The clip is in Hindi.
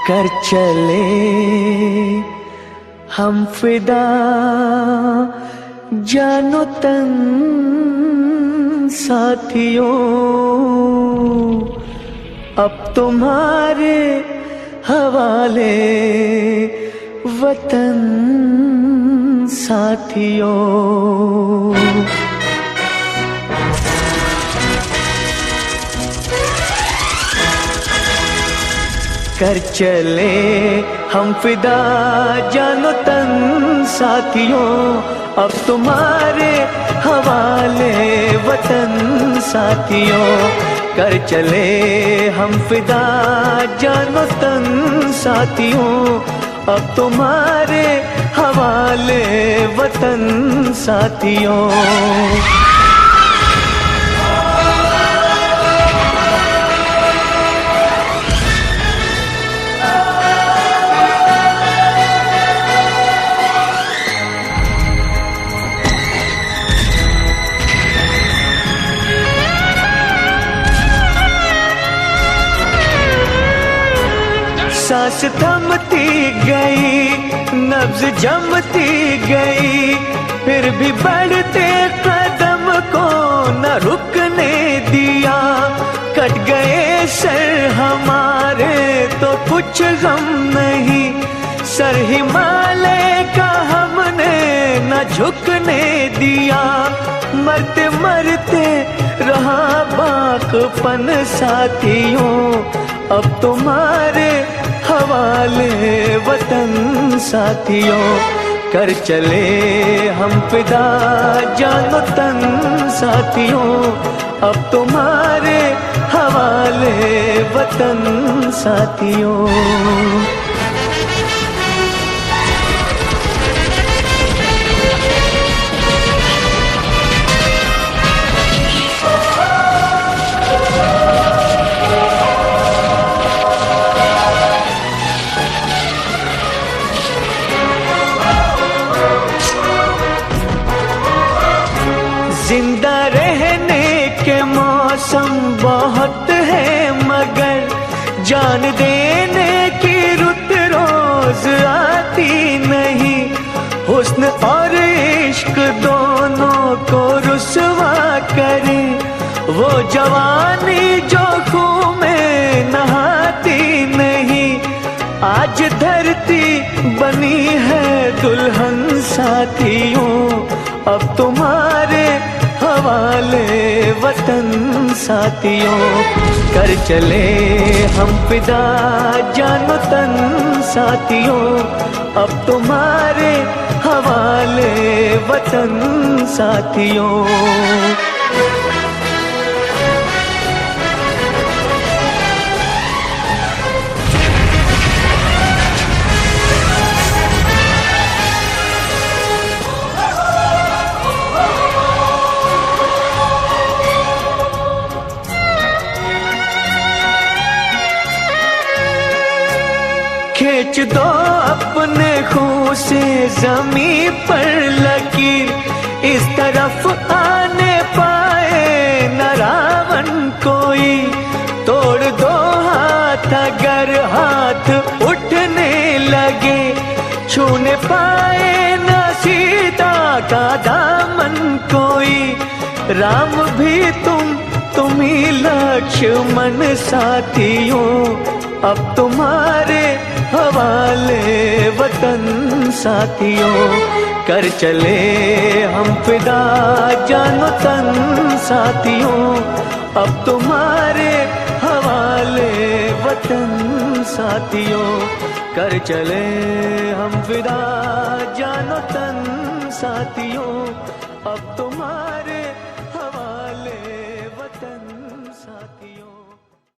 कर चले हम फिदा जानो तन साथियों, अब तुम्हारे हवाले वतन साथियों। कर चले हम फिदा जानो तन साथियों, अब तुम्हारे हवाले वतन साथियों। कर चले हम फिदा जानो तन साथियों, अब तुम्हारे हवाले वतन साथियों। सांस थमती गई, नब्ज जमती गई, फिर भी बढ़ते कदम को न रुकने दिया। कट गए सर हमारे तो कुछ गम नहीं, सर हिमालय का हमने न झुकने दिया। मरते मरते रहा बाकपन साथियों, अब तुम्हारे हवाले वतन साथियों। कर चले हम फिदा जानो तन साथियों, अब तुम्हारे हवाले वतन साथियों। जिंदा रहने के मौसम बहुत है, मगर जान देने की रुत रोज आती नहीं। हुस्न और इश्क दोनों को रुसवा करे, वो जवानी जो खून में नहाती नहीं। आज धरती बनी है दुल्हन साथियों, अब तुम्हारे हवाले वतन साथियों। कर चले हम फिदा जानो तन साथियों, अब तुम्हारे हवाले वतन साथियों। खींच दो अपने खून से ज़मीं पर लकीर, इस तरफ आने पाए न रावण कोई। तोड़ दो हाथ अगर हाथ उठने लगे, छूने पाए न सीता का दामन कोई। राम भी तुम ही लक्ष्मण साथियों, अब तुम्हारे हवाले वतन साथियों। कर चले हम फिदा जानो तन साथियों, अब तुम्हारे हवाले वतन साथियों। कर चले हम फिदा जानो तन साथियों, अब